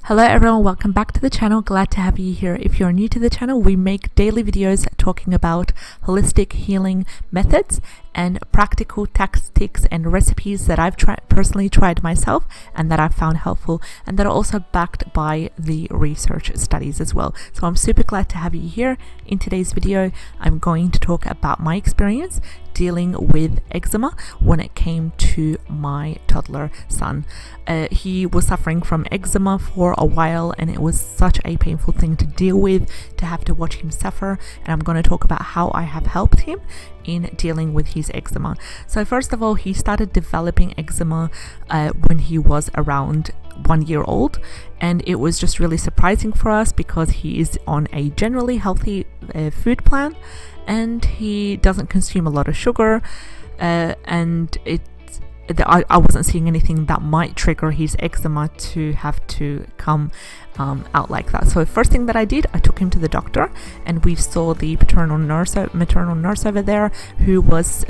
Hello everyone, welcome back to the channel. Glad to have you here. If you're new to the channel, we make daily videos talking about holistic healing methods and practical tactics and recipes that I've personally tried myself and that I've found helpful, and that are also backed by the research studies as well. So I'm super glad to have you here. In today's video, I'm going to talk about my experience dealing with eczema when it came to my toddler son. He was suffering from eczema for a while, and it was such a painful thing to deal with, to have to watch him suffer. And I'm going to talk about how I have helped him in dealing with his eczema. So first of all, he started developing eczema when he was around 1 year old, and it was just really surprising for us because he is on a generally healthy food plan, and he doesn't consume a lot of sugar, and I wasn't seeing anything that might trigger his eczema to have to come out like that. So first thing that I did, I took him to the doctor, and we saw the maternal nurse over there, who was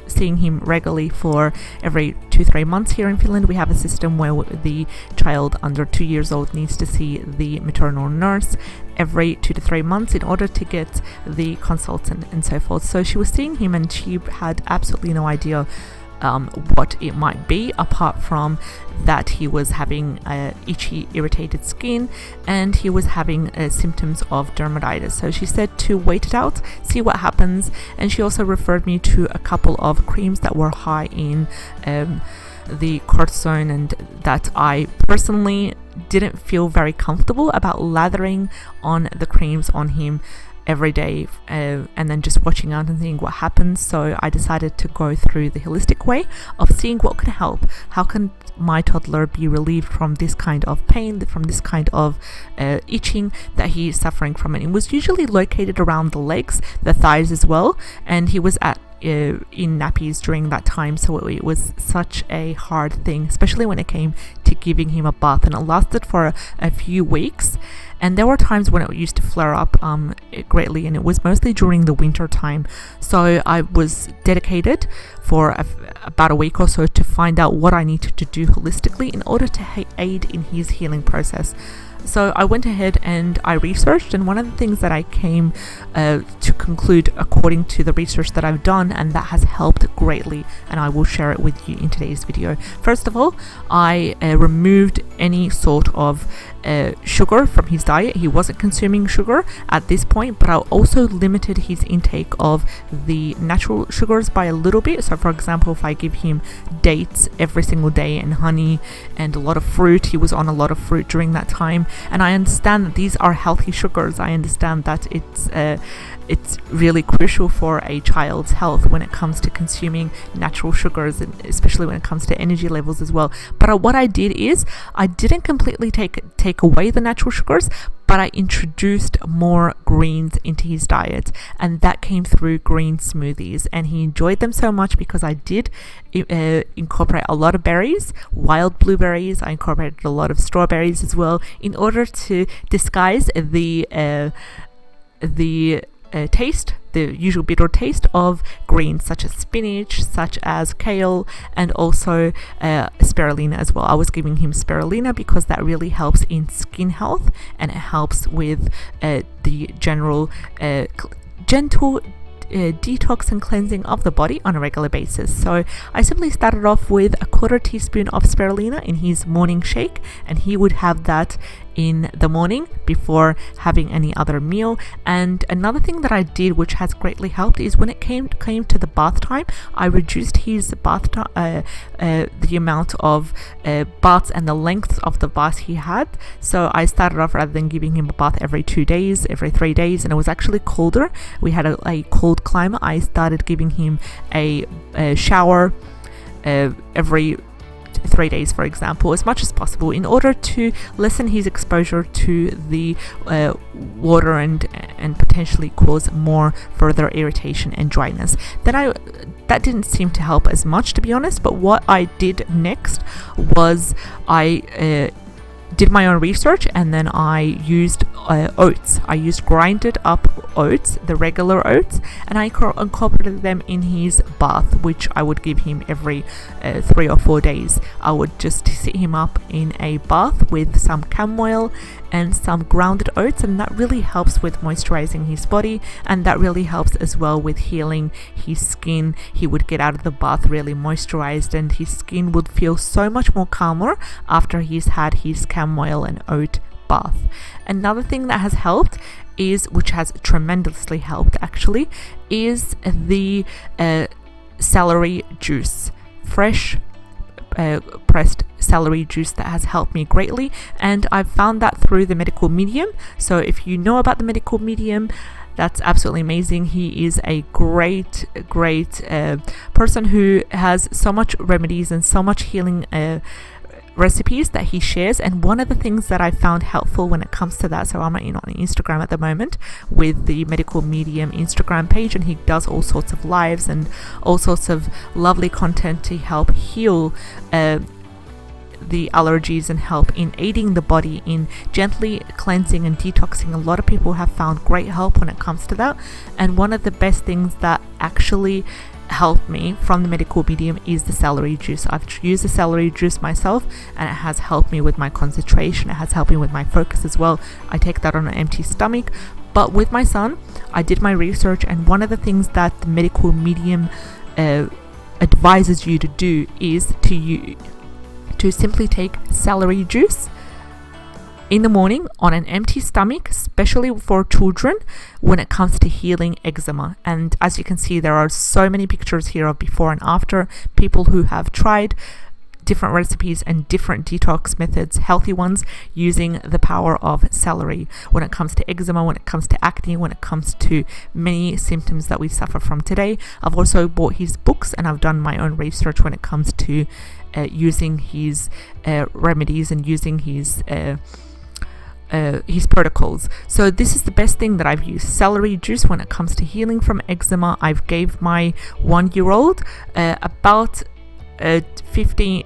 seeing him regularly for every 2-3 months. Here in Finland, we have a system where the child under 2 years old needs to see the maternal nurse every 2 to 3 months in order to get the consultant and so forth. So she was seeing him, and she had absolutely no idea what it might be, apart from that he was having itchy, irritated skin, and he was having symptoms of dermatitis. So she said to wait it out, see what happens, and she also referred me to a couple of creams that were high in the cortisone, and that I personally didn't feel very comfortable about lathering on the creams on him every day, and then just watching out and seeing what happens. So I decided to go through the holistic way of seeing what could help. How can my toddler be relieved from this kind of pain, from this kind of itching that he is suffering from? And it was usually located around the legs, the thighs as well, and he was in nappies during that time, so it was such a hard thing, especially when it came to giving him a bath, and it lasted for a few weeks. And there were times when it used to flare up greatly, and it was mostly during the winter time. So I was dedicated for about a week or so to find out what I needed to do holistically in order to aid in his healing process. So I went ahead and I researched, and one of the things that I came to conclude according to the research that I've done, and that has helped greatly, and I will share it with you in today's video. First of all, I removed any sort of sugar from his diet. He wasn't consuming sugar at this point, but I also limited his intake of the natural sugars by a little bit. So for example, if I give him dates every single day and honey and a lot of fruit, he was on a lot of fruit during that time. And I understand that these are healthy sugars. I understand that it's really crucial for a child's health when it comes to consuming natural sugars, and especially when it comes to energy levels as well. But what I did is I didn't completely take away the natural sugars, but I introduced more greens into his diet, and that came through green smoothies, and he enjoyed them so much because I did incorporate a lot of berries, wild blueberries. I incorporated a lot of strawberries as well, in order to disguise the taste, the usual bitter taste of greens such as spinach, such as kale, and also spirulina as well. I was giving him spirulina because that really helps in skin health, and it helps with the general gentle detox and cleansing of the body on a regular basis. So I simply started off with a 1/4 teaspoon of spirulina in his morning shake, and he would have that in the morning before having any other meal. And another thing that I did, which has greatly helped, is when it came to the bath time, I reduced his bath time, the amount of baths and the length of the bath he had. So I started off, rather than giving him a bath every 2 days, every 3 days, and it was actually colder. We had a cold climate. I started giving him a shower every 3 days, for example, as much as possible, in order to lessen his exposure to the water and potentially cause more further irritation and dryness. That didn't seem to help as much, to be honest. But what I did next was I did my own research, and then I used oats. I used grinded up oats, the regular oats, and I incorporated them in his bath, which I would give him every 3 or 4 days. I would just sit him up in a bath with some chamomile and some grounded oats, and that really helps with moisturizing his body, and that really helps as well with healing his skin. He would get out of the bath really moisturized, and his skin would feel so much more calmer after he's had his chamomile and oat bath. Another thing that has helped is, which has tremendously helped actually, is the celery juice. Fresh pressed celery juice that has helped me greatly, and I've found that through the medical medium. So if you know about the medical medium, that's absolutely amazing. He is a great person who has so much remedies and so much healing recipes that he shares. And one of the things that I found helpful when it comes to that, so I'm on Instagram at the moment with the medical medium Instagram page, and he does all sorts of lives and all sorts of lovely content to help heal the allergies and help in aiding the body in gently cleansing and detoxing. A lot of people have found great help when it comes to that, and one of the best things that actually helped me from the medical medium is the celery juice. I've used the celery juice myself, and it has helped me with my concentration. It has helped me with my focus as well. I take that on an empty stomach. But with my son, I did my research, and one of the things that the medical medium advises you to do is to simply take celery juice in the morning on an empty stomach, especially for children when it comes to healing eczema. And as you can see, there are so many pictures here of before and after, people who have tried different recipes and different detox methods, healthy ones, using the power of celery when it comes to eczema, when it comes to acne, when it comes to many symptoms that we suffer from today. I've also bought his books, and I've done my own research when it comes to using his remedies and using his protocols. So this is the best thing that I've used, celery juice, when it comes to healing from eczema. I've gave my 1-year-old about 50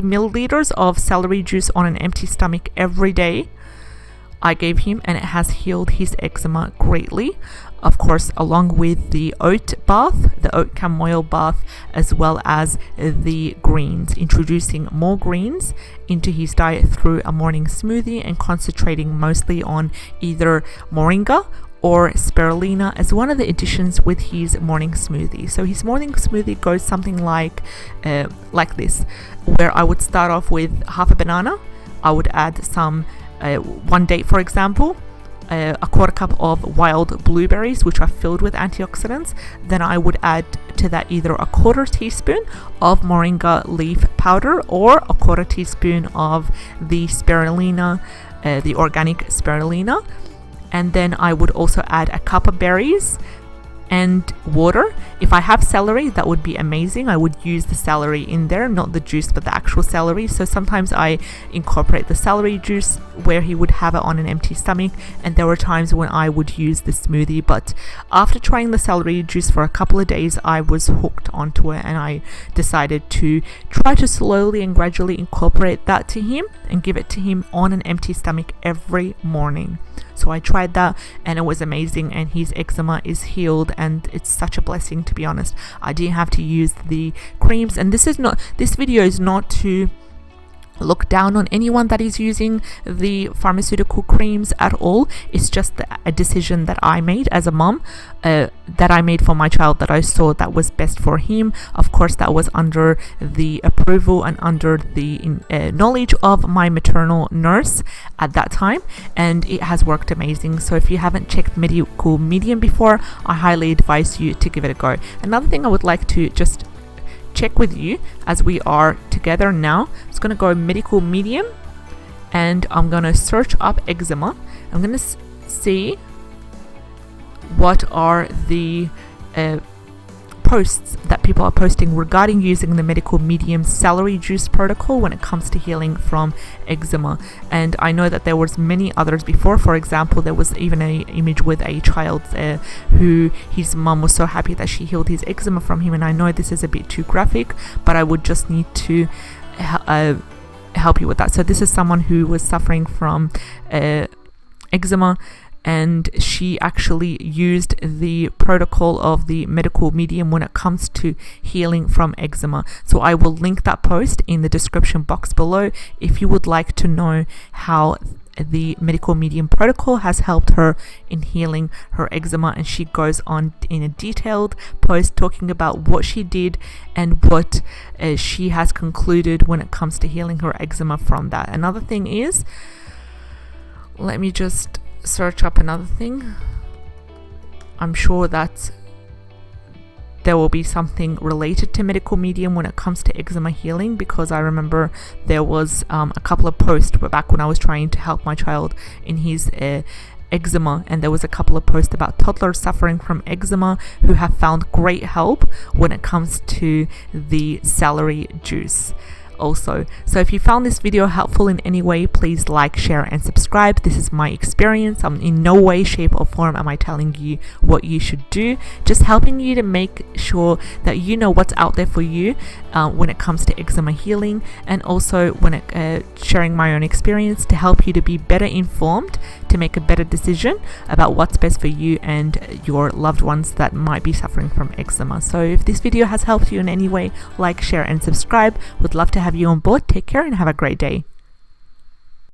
milliliters of celery juice on an empty stomach every day. I gave him, and it has healed his eczema greatly. Of course, along with the oat bath, the oat chamomile bath, as well as the greens, introducing more greens into his diet through a morning smoothie, and concentrating mostly on either moringa or spirulina as one of the additions with his morning smoothie. So his morning smoothie goes something like this, where I would start off with half a banana. I would add some one date, for example, a 1/4 cup of wild blueberries, which are filled with antioxidants. Then I would add to that either a 1/4 teaspoon of moringa leaf powder or a 1/4 teaspoon of the spirulina, the organic spirulina. And then I would also add a cup of berries and water. If I have celery, that would be amazing. I would use the celery in there, not the juice, but the actual celery. So sometimes I incorporate the celery juice where he would have it on an empty stomach, and there were times when I would use the smoothie. But after trying the celery juice for a couple of days, I was hooked onto it, and I decided to try to slowly and gradually incorporate that to him and give it to him on an empty stomach every morning. So I tried that, and it was amazing, and his eczema is healed, and it's such a blessing, to be honest. I didn't have to use the creams, and this video is not to look down on anyone that is using the pharmaceutical creams at all. It's just a decision that I made as a mom, that I made for my child, that I saw that was best for him. Of course, that was under the approval and under the knowledge of my maternal nurse at that time, and it has worked amazing. So if you haven't checked medical medium before, I highly advise you to give it a go. Another thing I would like to just check with you as we are together now, it's going to go medical medium, and I'm going to search up eczema. I'm going to see what are the posts that people are posting regarding using the medical medium celery juice protocol when it comes to healing from eczema. And I know that there was many others before. For example, there was even an image with a child who his mom was so happy that she healed his eczema from him. And I know this is a bit too graphic, but I would just need to help you with that. So this is someone who was suffering from eczema, and she actually used the protocol of the medical medium when it comes to healing from eczema. So I will link that post in the description box below if you would like to know how the medical medium protocol has helped her in healing her eczema. And she goes on in a detailed post talking about what she did and what she has concluded when it comes to healing her eczema from that. Another thing is, let me just search up another thing. I'm sure that there will be something related to medical medium when it comes to eczema healing, because I remember there was a couple of posts back when I was trying to help my child in his eczema, and there was a couple of posts about toddlers suffering from eczema who have found great help when it comes to the celery juice also. So if you found this video helpful in any way, please like, share and subscribe. This is my experience. I'm in no way, shape or form am I telling you what you should do, just helping you to make sure that you know what's out there for you when it comes to eczema healing, and also when sharing my own experience to help you to be better informed, to make a better decision about what's best for you and your loved ones that might be suffering from eczema. So if this video has helped you in any way, like, share and subscribe. Would love to have you on board. Take care and have a great day.